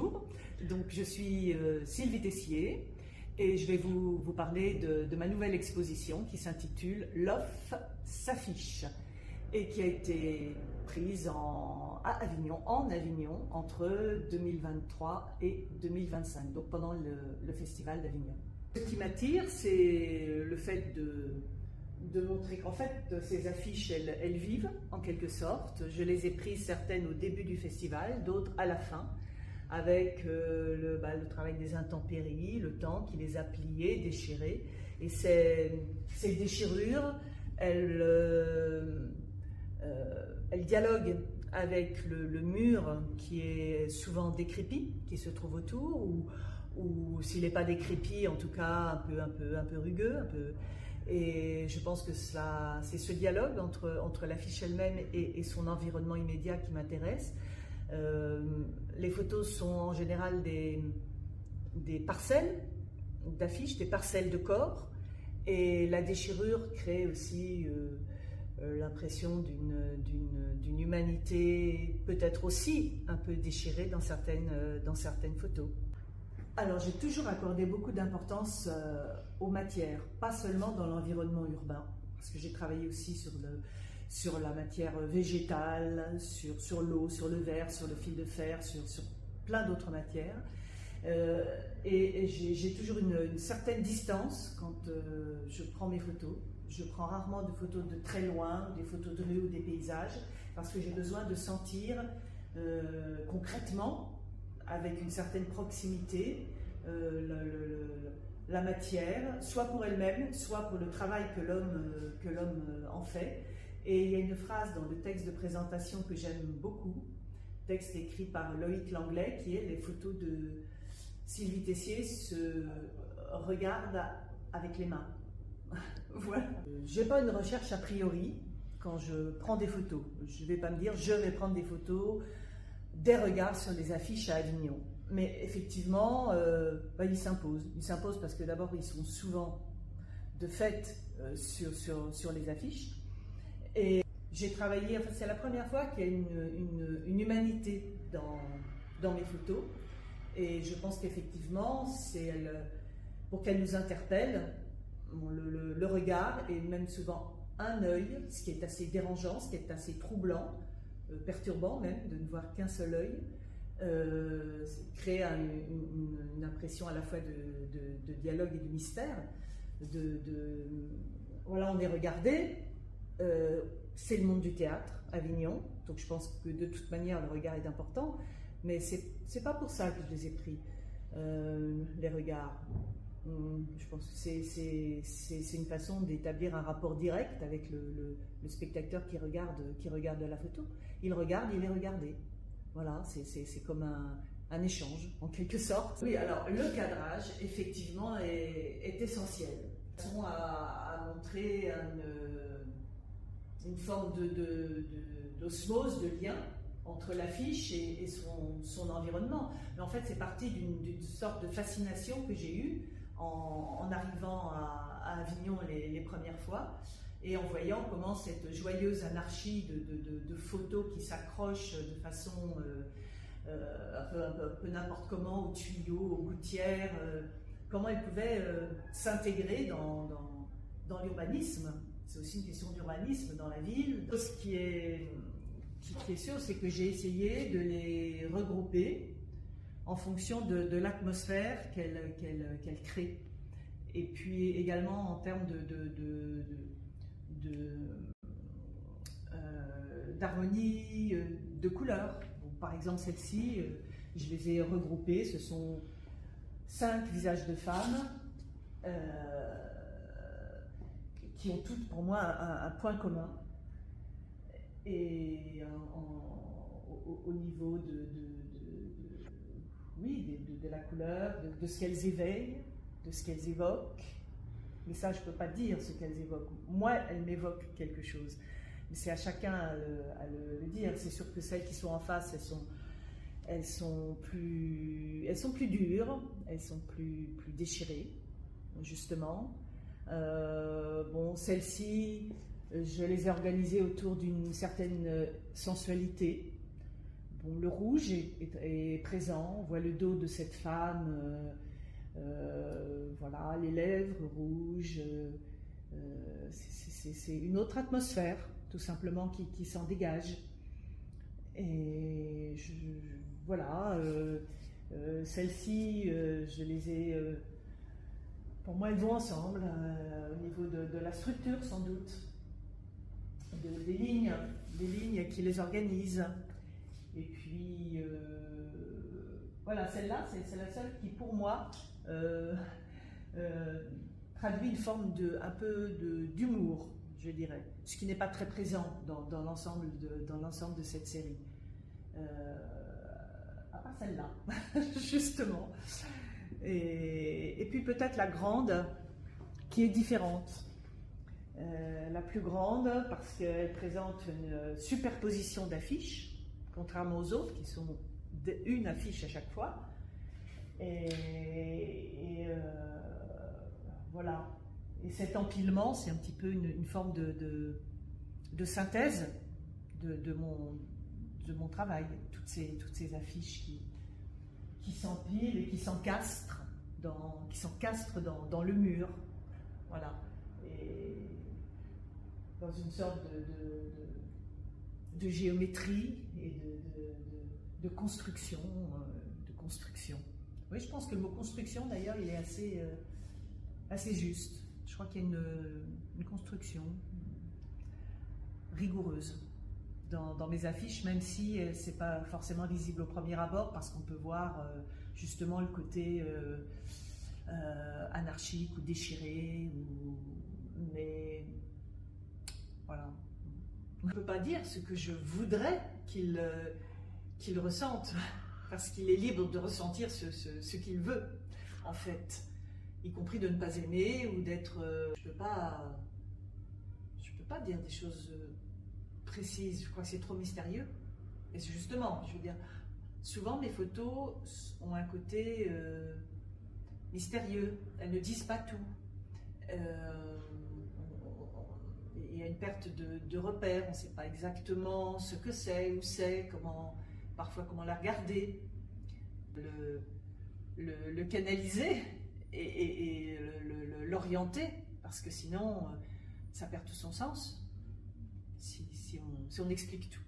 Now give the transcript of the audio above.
bonjour. Donc, je suis Sylvie Tessier et je vais vous parler de ma nouvelle exposition qui s'intitule L'Off s'affiche et qui a été prise en Avignon entre 2023 et 2025, donc pendant le Festival d'Avignon. Ce qui m'attire, c'est le fait de montrer qu'en fait, ces affiches, elles vivent en quelque sorte. Je les ai prises certaines au début du festival, d'autres à la fin, avec le travail des intempéries, le temps qui les a pliées, déchirées. Et ces déchirures, elles dialoguent avec le mur qui est souvent décrépit, qui se trouve autour, ou s'il n'est pas décrépit, en tout cas un peu rugueux, Et je pense que c'est ce dialogue entre l'affiche elle-même et son environnement immédiat qui m'intéresse. Les photos sont en général des parcelles d'affiches, des parcelles de corps, et la déchirure crée aussi l'impression d'une humanité peut-être aussi un peu déchirée dans certaines photos. Alors, j'ai toujours accordé beaucoup d'importance aux matières, pas seulement dans l'environnement urbain, parce que j'ai travaillé aussi sur la matière végétale, sur l'eau, sur le verre, sur le fil de fer, sur plein d'autres matières. Et j'ai toujours une certaine distance quand je prends mes photos. Je prends rarement de photos de très loin, des photos de rue ou des paysages, parce que j'ai besoin de sentir concrètement, avec une certaine proximité, la matière, soit pour elle-même, soit pour le travail que l'homme en fait. Et il y a une phrase dans le texte de présentation que j'aime beaucoup, texte écrit par Loïc Langlais, qui est « Les photos de Sylvie Tessier se regardent avec les mains ». Voilà. Je n'ai pas une recherche a priori quand je prends des photos. Je ne vais pas me dire « je vais prendre des photos » des regards sur les affiches à Avignon. Mais effectivement, ils s'imposent. Ils s'imposent parce que d'abord, ils sont souvent de fait sur les affiches. Et j'ai travaillé, enfin, c'est la première fois qu'il y a une humanité dans mes photos. Et je pense qu'effectivement, c'est pour qu'elle nous interpelle, le regard et même souvent un œil, ce qui est assez dérangeant, ce qui est assez troublant, perturbant même, de ne voir qu'un seul œil, crée une impression à la fois de dialogue et de mystère. Voilà, on est regardé, c'est le monde du théâtre, Avignon, donc je pense que de toute manière le regard est important, mais c'est pas pour ça que je les ai pris, les regards. Je pense que c'est une façon d'établir un rapport direct avec le spectateur qui regarde la photo. Il regarde, il est regardé. Voilà, c'est comme un échange, en quelque sorte. Oui, alors le cadrage, effectivement, est essentiel. On a montré une forme d'osmose, de lien entre l'affiche et son environnement. Mais en fait, c'est parti d'une sorte de fascination que j'ai eue en arrivant à Avignon les premières fois, et en voyant comment cette joyeuse anarchie de photos qui s'accrochent de façon un peu n'importe comment, aux tuyaux, aux gouttières, comment elles pouvaient s'intégrer dans l'urbanisme. C'est aussi une question d'urbanisme dans la ville. Ce qui est sûr, c'est que j'ai essayé de les regrouper en fonction de l'atmosphère qu'elle crée. Et puis également en termes d'harmonie, de couleurs. Par exemple, celle-ci, je les ai regroupées. Ce sont 5 visages de femmes qui ont toutes pour moi un point commun. Et au niveau de la couleur, de ce qu'elles éveillent, de ce qu'elles évoquent. Mais ça, je ne peux pas dire ce qu'elles évoquent. Moi, elles m'évoquent quelque chose. Mais c'est à chacun à le dire. C'est sûr que celles qui sont en face, elles sont plus dures, elles sont plus déchirées, justement. Celles-ci, je les ai organisées autour d'une certaine sensualité, bon, le rouge est présent, on voit le dos de cette femme, voilà, les lèvres rouges, c'est une autre atmosphère, tout simplement, qui s'en dégage. Et voilà, celles-ci, je les ai... pour moi, elles vont ensemble, au niveau de la structure, sans doute, des lignes qui les organisent. Et puis, voilà, celle-là, c'est la seule qui, pour moi, traduit une forme un peu d'humour, je dirais, ce qui n'est pas très présent dans l'ensemble de cette série. À part celle-là, justement. Et puis peut-être la grande, qui est différente. La plus grande, parce qu'elle présente une superposition d'affiches, contrairement aux autres, qui sont une affiche à chaque fois. Et voilà. Et cet empilement, c'est un petit peu une forme de synthèse de mon travail. Toutes ces affiches qui s'empilent et qui s'encastrent dans le mur. Voilà. Et dans une sorte de géométrie et de construction. Oui, je pense que le mot construction, d'ailleurs, il est assez juste. Je crois qu'il y a une construction rigoureuse dans mes affiches, même si c'est pas forcément visible au premier abord, parce qu'on peut voir justement le côté anarchique ou déchiré, mais voilà. On ne peut pas dire ce que je voudrais qu'il ressente, parce qu'il est libre de ressentir ce qu'il veut, en fait, y compris de ne pas aimer ou d'être... je peux pas dire des choses précises, je crois que c'est trop mystérieux. Et c'est justement, je veux dire, souvent mes photos ont un côté mystérieux, elles ne disent pas tout. Il y a une perte de repères, on ne sait pas exactement ce que c'est, où c'est, parfois comment la regarder, le canaliser et l'orienter, parce que sinon ça perd tout son sens si on explique tout.